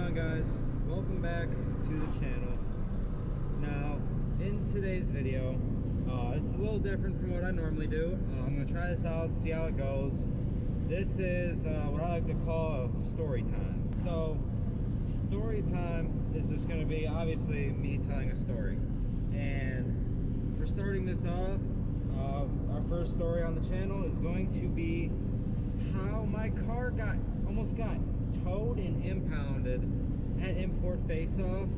on, guys? Welcome back to the channel. Now, in today's video, this is a little different from what I normally do. I'm going to try this out, see how it goes. This is what I like to call a story time. So, story time is just going to be, obviously, me telling a story. And for starting this off, our first story on the channel is going to be how my car almost got towed and impounded at import face-off,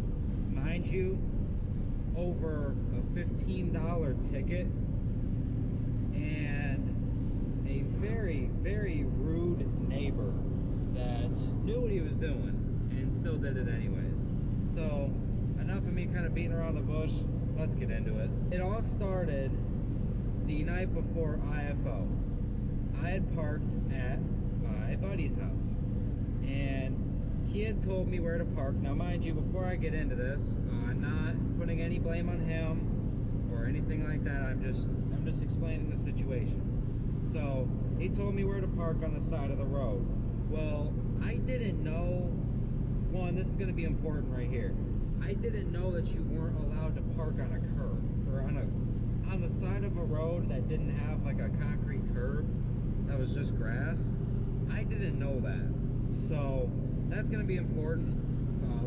mind you, over a $15 ticket, and a very, very rude neighbor that knew what he was doing and still did it anyways. So enough of me kind of beating around the bush, let's get into it. It all started the night before IFO. I had parked at my buddy's house, and he had told me where to park. Now, mind you, before I get into this, I'm not putting any blame on him or anything like that. I'm just explaining the situation. So he told me where to park on the side of the road. Well, I didn't know. One, this is going to be important right here. I didn't know that you weren't allowed to park on a curb or on the side of a road that didn't have like a concrete curb. That was just grass. I didn't know that. So that's going to be important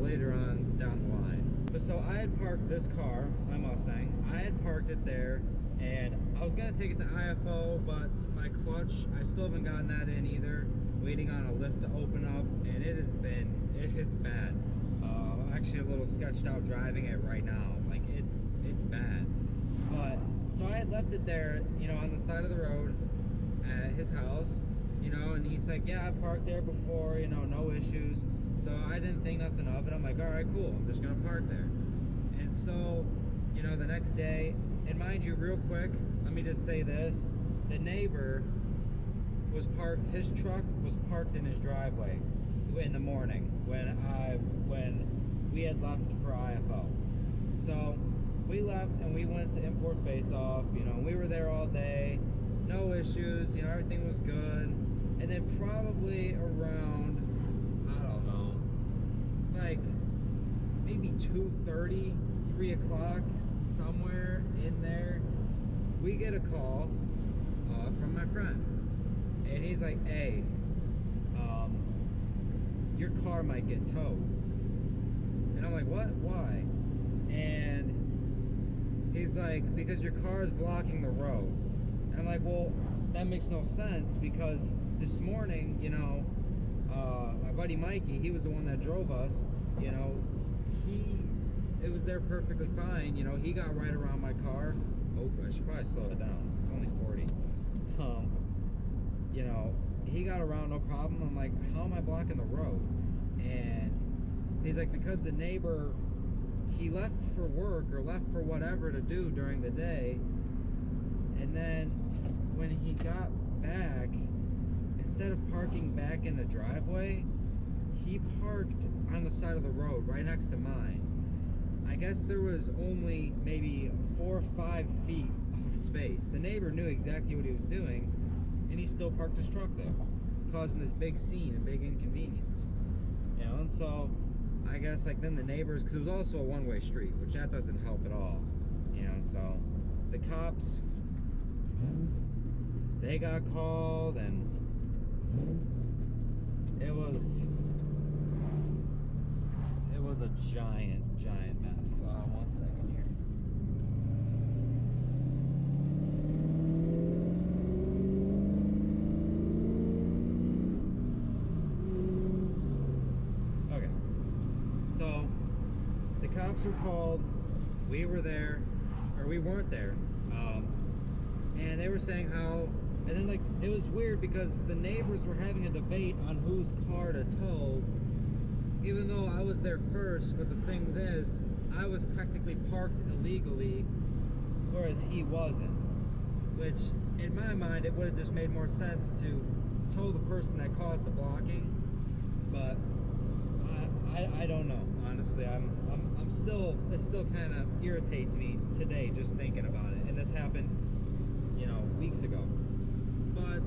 later on down the line. But so I had parked this car, my Mustang. I had parked it there, and I was going to take it to IFO, but my clutch, I still haven't gotten that in either. Waiting on a lift to open up, and it's bad. I'm actually a little sketched out driving it right now. Like, it's bad. But so I had left it there, you know, on the side of the road at his house, you know, and he's like, yeah, I parked there before, you know, no issues. So I didn't think nothing of it. I'm like, all right, cool, I'm just gonna park there. And so, you know, the next day, and mind you, real quick, let me just say this, the neighbor was parked, his truck was parked in his driveway in the morning when we had left for IFO. So we left and we went to import face-off, you know, we were there all day, no issues, you know, everything was good. And then probably around, I don't know, like maybe 2:30, 3 o'clock, somewhere in there, we get a call from my friend. And he's like, hey, your car might get towed. And I'm like, what? Why? And he's like, because your car is blocking the road. And I'm like, well, that makes no sense, because this morning, you know, my buddy Mikey, he was the one that drove us, you know, it was there perfectly fine, you know, he got right around my car. Oh, I should probably slow it down, it's only 40. You know, he got around no problem. I'm like, how am I blocking the road? And he's like, because the neighbor, he left for work or left for whatever to do during the day, and then when he got back, instead of parking back in the driveway, he parked on the side of the road right next to mine. I guess there was only maybe 4 or 5 feet of space. The neighbor knew exactly what he was doing, and he still parked his truck there, causing this big scene, a big inconvenience. You know, and so I guess like then the neighbors, because it was also a one-way street, which that doesn't help at all. You know, so the cops, they got called, and it was a giant mess. One second here. Okay, so the cops were called, we were there, or we weren't there, and they were saying how, and then like it was weird because the neighbors were having a debate on whose car to tow, even though I was there first. But the thing is, I was technically parked illegally, whereas he wasn't, which in my mind it would have just made more sense to tow the person that caused the blocking. But I don't know, honestly. I'm still, it still kind of irritates me today just thinking about it, and this happened, you know, weeks ago. But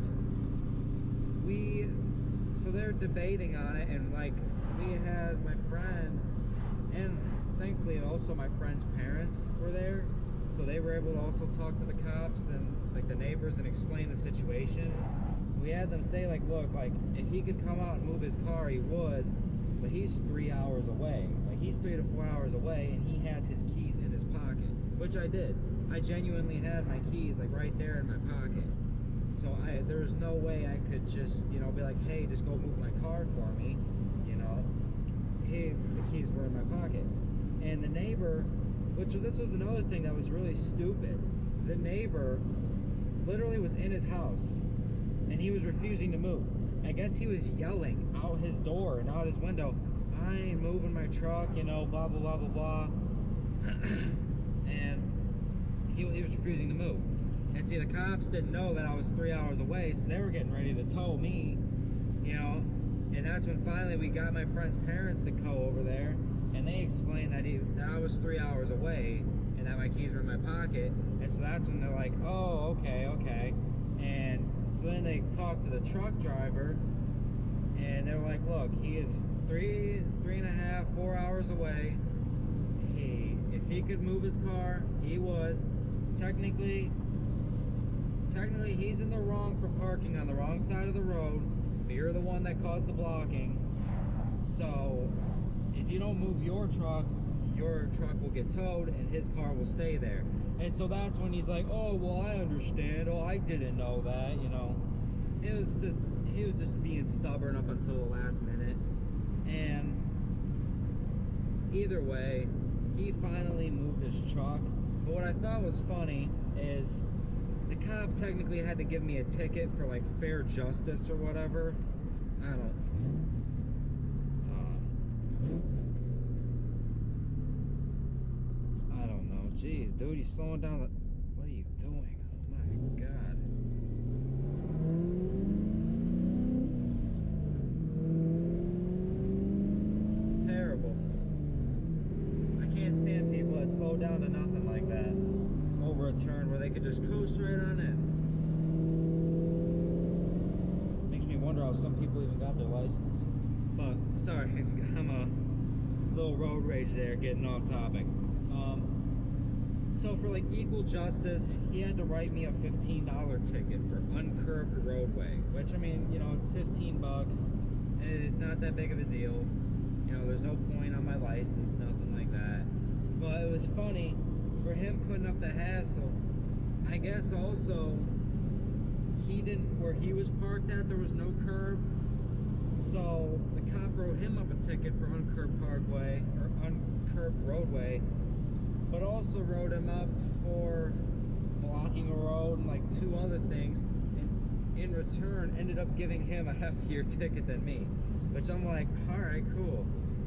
so they're debating on it, and like we had my also my friend's parents were there, so they were able to also talk to the cops and like the neighbors and explain the situation. We had them say like, look, like if he could come out and move his car, he would, but he's 3 hours away. Like he's 3 to 4 hours away, and he has his keys in his pocket, which I did. I genuinely had my keys like right there in my pocket. So there was no way I could just, you know, be like, hey, just go move my car for me, you know. Hey, the keys were in my pocket. And the neighbor, this was another thing that was really stupid. The neighbor literally was in his house and he was refusing to move. I guess he was yelling out his door and out his window, I ain't moving my truck, you know, blah, blah, blah, blah, blah. And he was refusing to move. And see, the cops didn't know that I was 3 hours away, so they were getting ready to tow me, you know. And that's when finally we got my friend's parents to go over there, and they explained that I was 3 hours away and that my keys were in my pocket. And so that's when they're like, oh, okay, okay. And so then they talked to the truck driver, and they're like, look, he is three and a half, 4 hours away. If he could move his car, he would. Technically he's in the wrong for parking on the wrong side of the road, but you're the one that caused the blocking. So if you don't move your truck will get towed and his car will stay there. And so that's when he's like, oh, well, I understand. Oh, I didn't know that, you know. He was just being stubborn up until the last minute. And either way, he finally moved his truck. But what I thought was funny is the cop technically had to give me a ticket for like fair justice or whatever. I don't know. Jeez, dude, you slowing down the... What are you doing? Oh my God. Terrible. I can't stand people that slow down to nothing like that over a turn where they could just coast right on in. Makes me wonder how some people even got their license. But sorry, I'm a little road rage there, getting off topic. So for like equal justice, he had to write me a $15 ticket for uncurbed roadway, which, I mean, you know, it's 15 bucks. It's not that big of a deal. You know, there's no point on my license, nothing like that. But it was funny for him putting up the hassle. I guess also where he was parked at, there was no curb. So the cop wrote him up a ticket for uncurbed parkway or uncurbed roadway, but also wrote him up for blocking a road and like 2 other things, and in return ended up giving him a heftier ticket than me, which I'm like, all right, cool.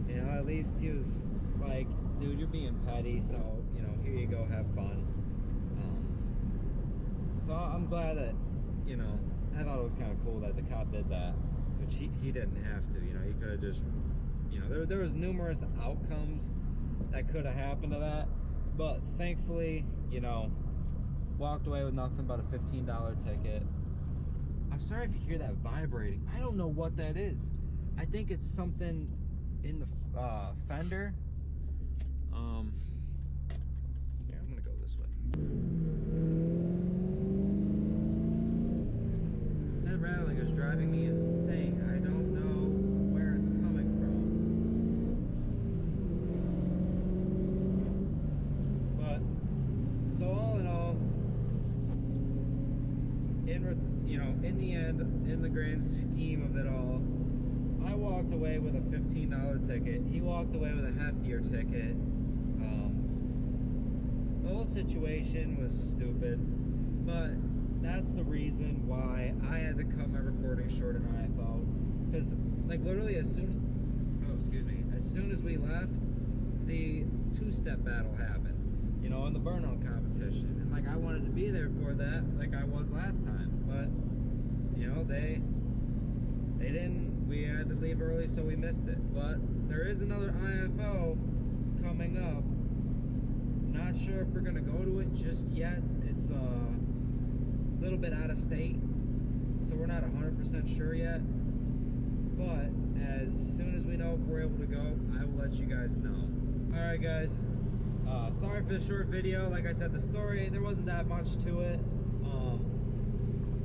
You know, at least he was like, dude, you're being petty, so, you know, here you go, have fun. So I'm glad that, you know, I thought it was kind of cool that the cop did that, which he didn't have to. You know, he could have just, you know, there was numerous outcomes that could have happened to that, but thankfully, you know, walked away with nothing but a $15 ticket. I'm sorry if you hear that vibrating. I don't know what that is. I think it's something in the fender. Yeah, I'm gonna go this way. That rattling is driving me insane. I don't know where it's coming from. But so all in all, you know, in the end, in the grand scheme of it all, I walked away with a $15 ticket. He walked away with a heftier ticket. The whole situation was stupid, but that's the reason why I had to cut my recording short in IFO. Because, like, literally as soon as we left, the 2-step battle happened, you know, in the burnout competition. And, like, I wanted to be there for that, like I was last time. But, you know, they didn't. We had to leave early, so we missed it. But there is another IFO coming up. Not sure if we're gonna go to it just yet. It's a little bit out of state, so we're not 100% sure yet. But as soon as we know if we're able to go, I will let you guys know. All right, guys. Sorry for the short video. Like I said, the story, there wasn't that much to it.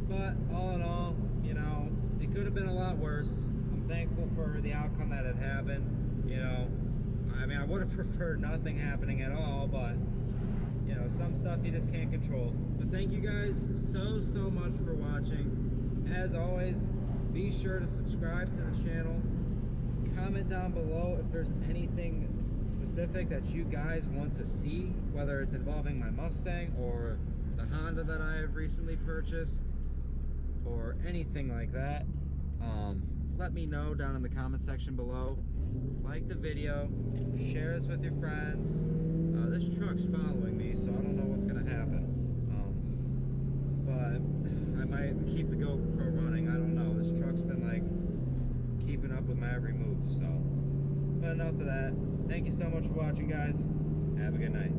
But all in all, you know, it could have been a lot worse. I'm thankful for the outcome that it happened. You know, I mean, I would have preferred nothing happening at all, but you know, some stuff you just can't control. But thank you guys so much for watching. As always, be sure to subscribe to the channel. Comment down below if there's anything specific that you guys want to see, whether it's involving my Mustang or the Honda that I have recently purchased or anything like that. Let me know down in the comment section below. Like the video, share this with your friends. This truck's following me, so I don't know what's gonna happen. But I might keep the GoPro running. I don't know. This truck's been like keeping up with my every move. So, but enough of that. Thank you so much for watching, guys. Have a good night.